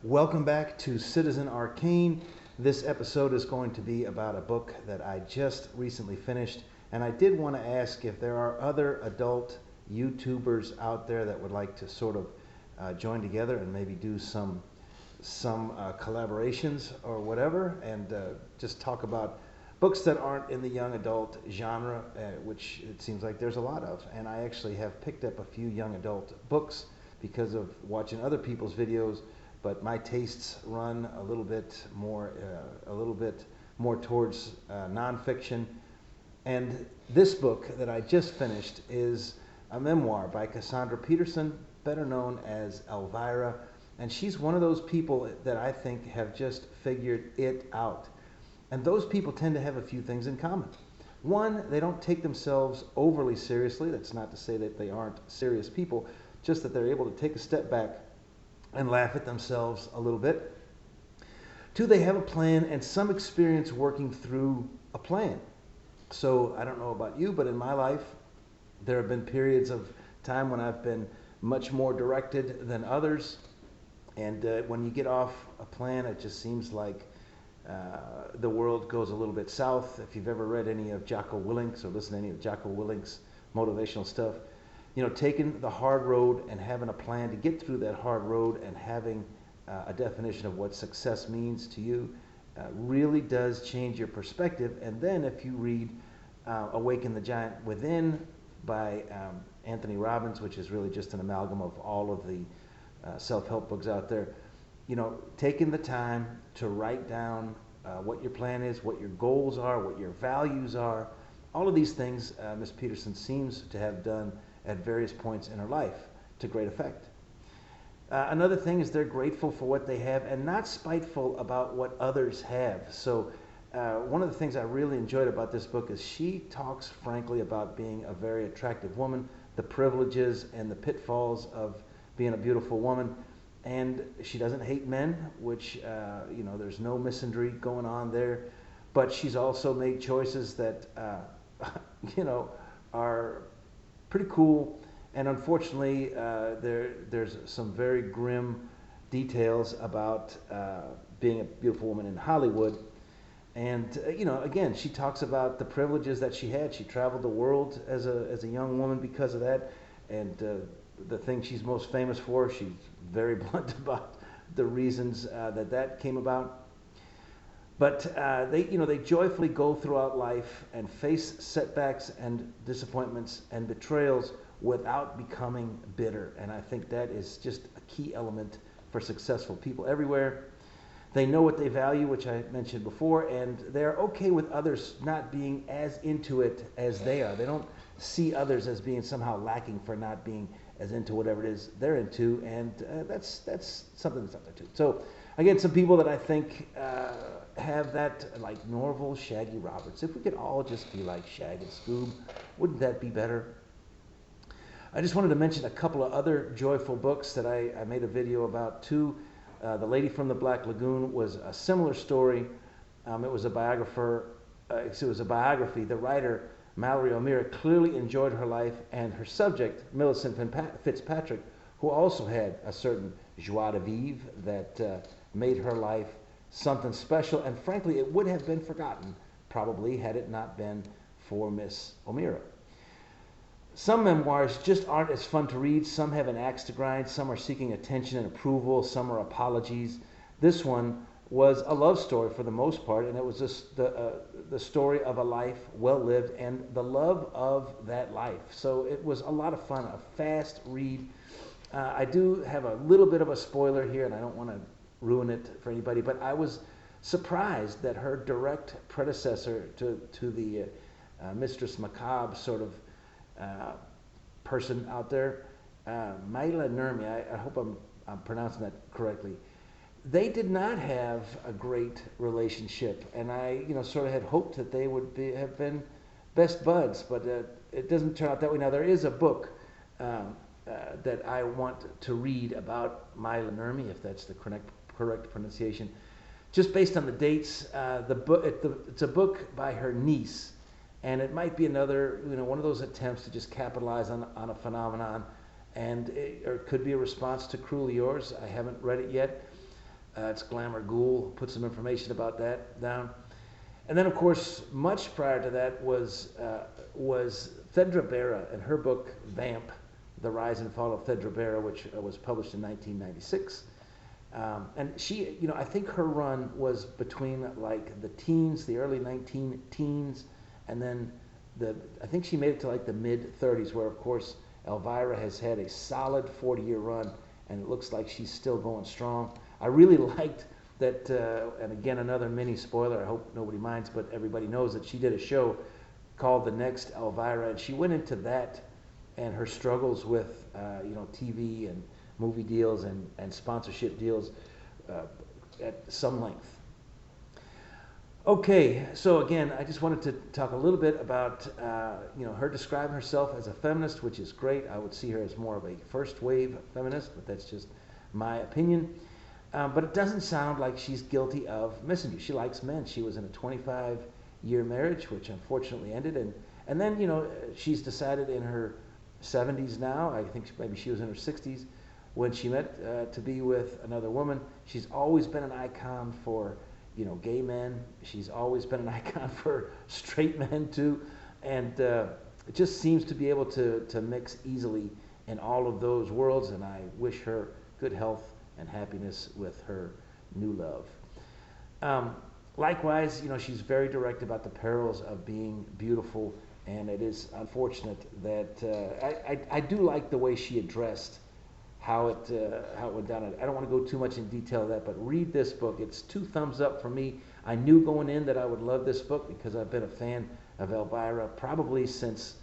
Welcome back to Citizen Arcane. This episode is going to be about a book that I just recently finished, and I did want to ask if there are other adult YouTubers out there that would like to sort of join together and maybe do some collaborations or whatever, and just talk about books that aren't in the young adult genre, which it seems like there's a lot of. And I actually have picked up a few young adult books because of watching other people's videos, but my tastes run a little bit more towards nonfiction. And this book that I just finished is a memoir by Cassandra Peterson, better known as Elvira. And she's one of those people that I think have just figured it out. And those people tend to have a few things in common. One, they don't take themselves overly seriously. That's not to say that they aren't serious people, just that they're able to take a step back and laugh at themselves a little bit. Two, they have a plan and some experience working through a plan. So I don't know about you, but in my life, there have been periods of time when I've been much more directed than others. And when you get off a plan, it just seems like the world goes a little bit south. If you've ever read any of Jocko Willink's or listened to any of Jocko Willink's motivational stuff, you know, taking the hard road and having a plan to get through that hard road and having a definition of what success means to you really does change your perspective. And then if you read Awaken the Giant Within by Anthony Robbins, which is really just an amalgam of all of the self-help books out there, you know, taking the time to write down what your plan is, what your goals are, what your values are, all of these things Ms. Peterson seems to have done at various points in her life to great effect. Another thing is they're grateful for what they have and not spiteful about what others have. So one of the things I really enjoyed about this book is she talks frankly about being a very attractive woman, the privileges and the pitfalls of being a beautiful woman. And she doesn't hate men, which, you know, there's no misandry going on there. But she's also made choices that, you know, are pretty cool. And unfortunately, there's some very grim details about being a beautiful woman in Hollywood. And, you know, again, she talks about the privileges that she had. She traveled the world as a young woman because of that. And the thing she's most famous for, she's very blunt about the reasons that came about. But they joyfully go throughout life and face setbacks and disappointments and betrayals without becoming bitter. And I think that is just a key element for successful people everywhere. They know what they value, which I mentioned before, and they're okay with others not being as into it as they are. They don't see others as being somehow lacking for not being as into whatever it is they're into, and that's something that's up there too. So again, some people that I think have that, like Norval, Shaggy Roberts. If we could all just be like Shag and Scoob, wouldn't that be better? I just wanted to mention a couple of other joyful books that I made a video about too. The Lady from the Black Lagoon was a similar story. It was a biography. The writer, Mallory clearly enjoyed her life, and her subject, Millicent Fitzpatrick, who also had a certain joie de vivre that made her life something special, and frankly, it would have been forgotten, probably, had it not been for Miss O'Meara. Some memoirs just aren't as fun to read. Some have an axe to grind. Some are seeking attention and approval. Some are apologies. This one was a love story for the most part, and it was just the story of a life well lived and the love of that life. So it was a lot of fun, a fast read. I do have a little bit of a spoiler here, and I don't want to ruin it for anybody, but I was surprised that her direct predecessor to the Mistress Macabre sort of person out there, Maila Nurmi, I hope I'm pronouncing that correctly. They did not have a great relationship, and I, sort of had hoped that they would have been best buds, but it doesn't turn out that way. Now, there is a book that I want to read about Maila Nurmi, if that's the correct pronunciation, just based on the dates. It's a book by her niece, and it might be another, one of those attempts to just capitalize on a phenomenon, or it could be a response to Cruelly Yours. I haven't read it yet. It's Glamour Ghoul. Put some information about that down. And then, of course, much prior to that was Theda Bera and her book Vamp, The Rise and Fall of Theda Bera, which was published in 1996. And she, I think her run was between like the teens, the early 19 teens, and then I think she made it to like the mid 30s, where of course Elvira has had a solid 40-year run, and it looks like she's still going strong. I really liked that, and again, another mini spoiler, I hope nobody minds, but everybody knows that she did a show called The Next Elvira, and she went into that and her struggles with, TV and movie deals and sponsorship deals at some length. Okay, so again, I just wanted to talk a little bit about, her describing herself as a feminist, which is great. I would see her as more of a first wave feminist, but that's just my opinion. But it doesn't sound like she's guilty of missing you. She likes men. She was in a 25-year marriage, which unfortunately ended, and then she's decided in her 70s now. I think maybe she was in her 60s when she met to be with another woman. She's always been an icon for gay men. She's always been an icon for straight men too, and it just seems to be able to mix easily in all of those worlds. And I wish her good health and happiness with her new love. Likewise, she's very direct about the perils of being beautiful, and it is unfortunate that I do like the way she addressed how it went down. I don't want to go too much in detail of that, but read this book. It's 2 thumbs up for me. I knew going in that I would love this book because I've been a fan of Elvira probably since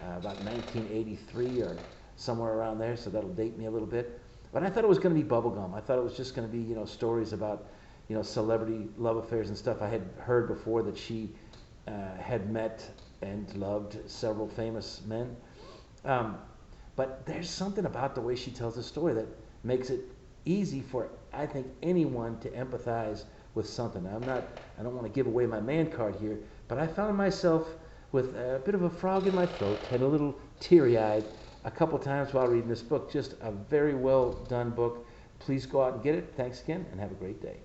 about 1983 or somewhere around there, so that'll date me a little bit. But I thought it was going to be bubblegum. I thought it was just going to be, stories about, celebrity love affairs and stuff. I had heard before that she had met and loved several famous men. But there's something about the way she tells the story that makes it easy for, I think, anyone to empathize with something. I don't want to give away my man card here, but I found myself with a bit of a frog in my throat and a little teary-eyed a couple times while reading this book. Just a very well done book. Please go out and get it. Thanks again, and have a great day.